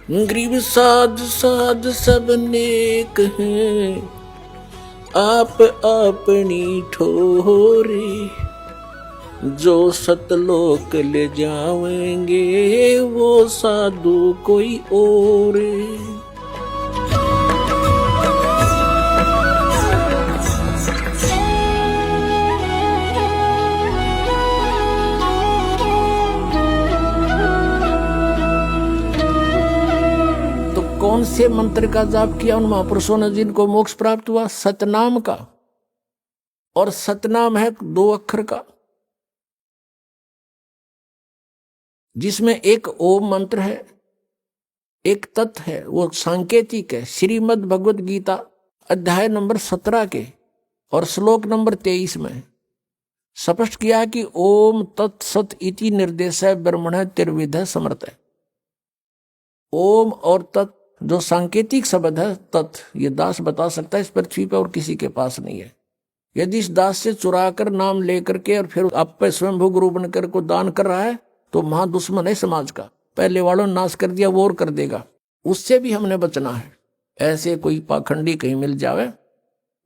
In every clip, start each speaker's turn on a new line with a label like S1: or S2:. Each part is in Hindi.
S1: गरीब साध साध सब नेक हैं, आप अपनी ठोरे। जो सतलोक ले जावेंगे वो साधु कोई और। कौन से मंत्र का जाप किया उन महापुरुषों ने जिनको मोक्ष प्राप्त हुआ? सतनाम का। और सतनाम है 2 अक्षर का, जिसमें एक ओम मंत्र है, एक तत् है, वो सांकेतिक है। श्रीमद् भगवत गीता अध्याय नंबर 17 के और श्लोक नंबर 23 में स्पष्ट किया कि ओम तत्सत इति निर्देश ब्रह्मण त्रिविध समर्थ है। ओम और तत् जो सांकेतिक शब्द है, तत्, ये दास बता सकता है, इस पृथ्वी पर और किसी के पास नहीं है। यदि इस दास से चुरा कर नाम लेकर के और फिर आप पे स्वयंभू गुरु बनकर को दान कर रहा है तो महा दुश्मन है समाज का। पहले वालों ने नाश कर दिया, वो और कर देगा। उससे भी हमने बचना है। ऐसे कोई पाखंडी कहीं मिल जावे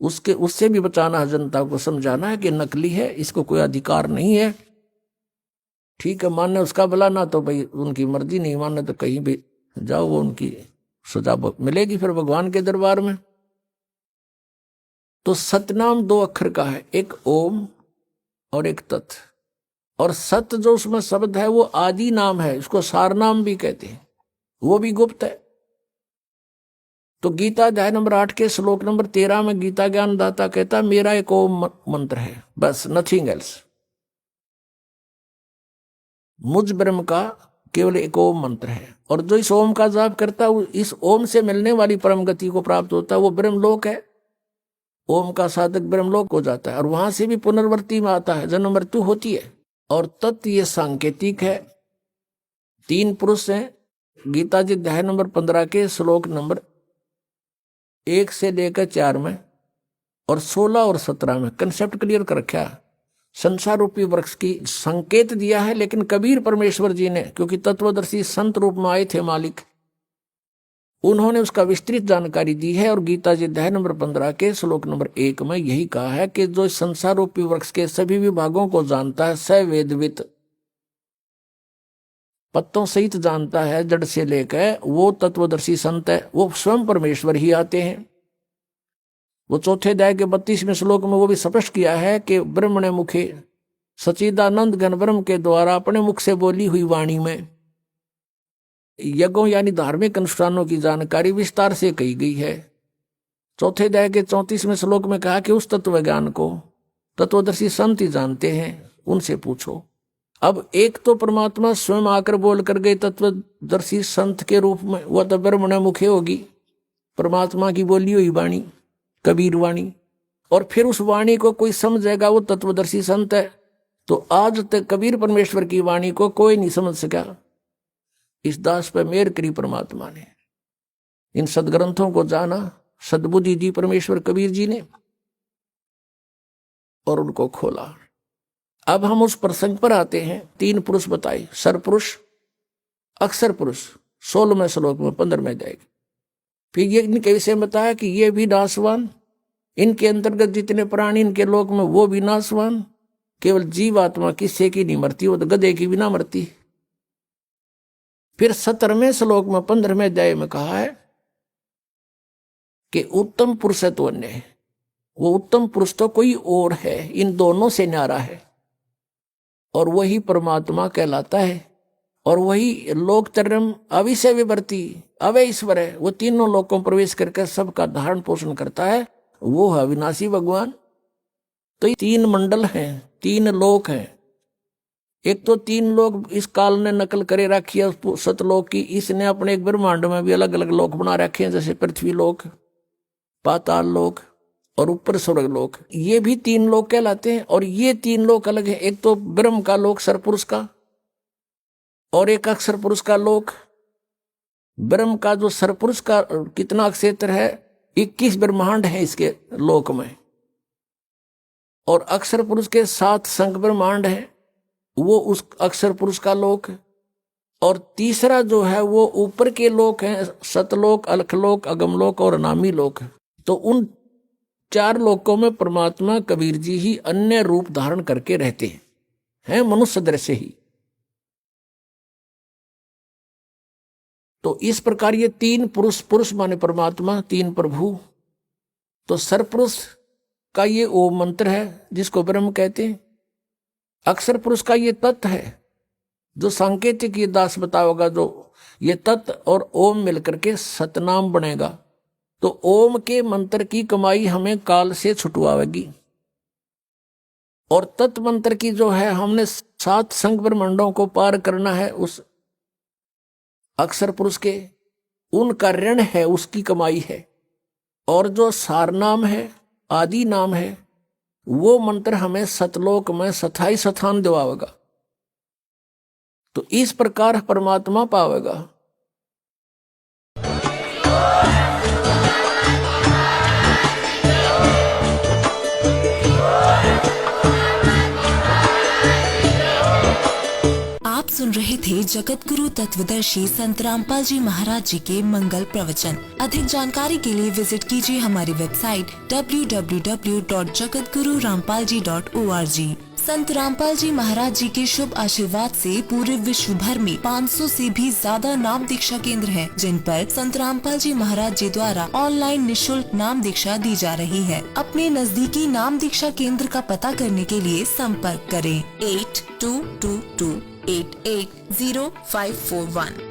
S1: उससे भी बचाना है। जनता को समझाना है कि नकली है, इसको कोई अधिकार नहीं है। ठीक है, मानने उसका भला, ना तो भाई उनकी मर्जी, नहीं मानने तो कहीं भी जाओ, वो उनकी सजा मिलेगी फिर भगवान के दरबार में। तो सतनाम 2 अक्षर का है, एक ओम और एक तत्। और सत जो उसमें शब्द है वो आदि नाम है, उसको सार नाम भी कहते हैं, वो भी गुप्त है। तो गीता अध्याय नंबर 8 के श्लोक नंबर 13 में गीता ज्ञान दाता कहता मेरा एक ओम मंत्र है, बस, नथिंग एल्स। मुझ ब्रह्म का केवल एक ओम मंत्र है। और जो इस ओम का जाप करता है इस ओम से मिलने वाली परम गति को प्राप्त होता है, वो ब्रह्मलोक है। ओम का साधक ब्रह्मलोक हो जाता है और वहां से भी पुनर्वृत्ति में आता है, जन्म मृत्यु होती है। और तत् ये सांकेतिक है। 3 पुरुष हैं गीता जी अध्याय नंबर 15 के श्लोक नंबर 1 से लेकर 4 में और 16 और 17 में कंसेप्ट क्लियर कर रखा है। संसार रूपी वृक्ष की संकेत दिया है, लेकिन कबीर परमेश्वर जी ने, क्योंकि तत्वदर्शी संत रूप में आए थे मालिक, उन्होंने उसका विस्तृत जानकारी दी है। और गीता जी अध्याय नंबर 15 के श्लोक नंबर 1 में यही कहा है कि जो संसार रूपी वृक्ष के सभी विभागों को जानता है, स वेदवित, पत्तों सहित जानता है जड़ से लेकर, वो तत्वदर्शी संत है, वो स्वयं परमेश्वर ही आते हैं। वो चौथे अध्याय के 32वें श्लोक में वो भी स्पष्ट किया है कि ब्रह्म ने मुखे सच्चिदानंद घन ब्रह्म के द्वारा अपने मुख से बोली हुई वाणी में यज्ञों यानी धार्मिक अनुष्ठानों की जानकारी विस्तार से कही गई है। चौथे अध्याय के 34वें श्लोक में कहा कि उस तत्व ज्ञान को तत्वदर्शी संत ही जानते हैं, उनसे पूछो। अब एक तो परमात्मा स्वयं आकर बोल कर गए तत्वदर्शी संत के रूप में, वह तो ब्रह्म ने मुखे होगी, परमात्मा की बोली हुई वाणी, कबीर वाणी। और फिर उस वाणी को कोई समझेगा, वो तत्वदर्शी संत है। तो आज तक कबीर परमेश्वर की वाणी को कोई नहीं समझ सका। इस दास पर मेहर करी परमात्मा ने, इन सदग्रंथों को जाना, सद्बुद्धि दी परमेश्वर कबीर जी ने और उनको खोला। अब हम उस प्रसंग पर आते हैं। 3 पुरुष बताए, सरपुरुष, अक्षर पुरुष, 16वें श्लोक में 15वें अध्याय। फिर ये इनके विषय में बताया कि ये भी नाशवान, इनके अंतर्गत जितने प्राणी इनके लोक में वो भी नाशवान, केवल जीव आत्मा किससे की नहीं मरती, वो तो गधे की भी ना मरती। फिर 17वें श्लोक में 15वें अध्याय में कहा है कि उत्तम पुरुष है तो अन्य है। वो उत्तम पुरुष तो कोई और है, इन दोनों से न्यारा है, और वही परमात्मा कहलाता है। और वही लोक तरम अविषय विवर्ती अवय ईश्वर है। वो तीनों लोकों प्रवेश करके सबका धारण पोषण करता है, वो है अविनाशी भगवान। तो 3 मंडल हैं, 3 लोक हैं। एक तो 3 लोक इस काल ने नकल करे रखी है सतलोक की, इसने अपने एक ब्रह्मांड में भी अलग अलग लोक बना रखे हैं, जैसे पृथ्वी लोक, पाताल लोक और ऊपर स्वर्ग लोक। ये भी 3 लोक कहलाते हैं। और ये 3 लोक अलग है, एक तो ब्रह्म का लोक सरपुरुष का, और एक अक्षर पुरुष का लोक। ब्रह्म का जो सरपुरुष का कितना क्षेत्र है, 21 ब्रह्मांड है इसके लोक में, और अक्षर पुरुष के 7 संख ब्रह्मांड है, वो उस अक्षर पुरुष का लोक। और तीसरा जो है वो ऊपर के लोक हैं, सतलोक, अलखलोक, अगमलोक और अनामी लोक। तो उन 4 लोकों में परमात्मा कबीर जी ही अन्य रूप धारण करके रहते हैं मनुष्य दृश्य ही। तो इस प्रकार ये 3 पुरुष, पुरुष माने परमात्मा, 3 प्रभु। तो सरपुरुष का ये ओम मंत्र है जिसको ब्रह्म कहते हैं। अक्षर पुरुष का ये तत्व है जो सांकेतिक ये दास बताओगा, जो ये तत्व और ओम मिलकर के सतनाम बनेगा। तो ओम के मंत्र की कमाई हमें काल से छुटवाएगी। और तत्व मंत्र की जो है हमने 7 संग ब्रह्मांडों को पार करना है उस अक्षर पुरुष के, उनका ऋण है, उसकी कमाई है। और जो सार नाम है, आदि नाम है, वो मंत्र हमें सतलोक में स्थायी स्थान दिवाएगा। तो इस प्रकार परमात्मा पावेगा।
S2: आप सुन रहे थे जगत गुरु तत्वदर्शी संत रामपाल जी महाराज जी के मंगल प्रवचन। अधिक जानकारी के लिए विजिट कीजिए हमारी वेबसाइट www.jagatgururampalji.org। संत रामपाल जी महाराज जी के शुभ आशीर्वाद से पूरे विश्व भर में 500 से भी ज्यादा नाम दीक्षा केंद्र हैं, जिन पर संत रामपाल जी महाराज जी द्वारा ऑनलाइन निशुल्क नाम दीक्षा दी जा रही है। अपने नजदीकी नाम दीक्षा केंद्र का पता करने के लिए संपर्क करें 8222880541।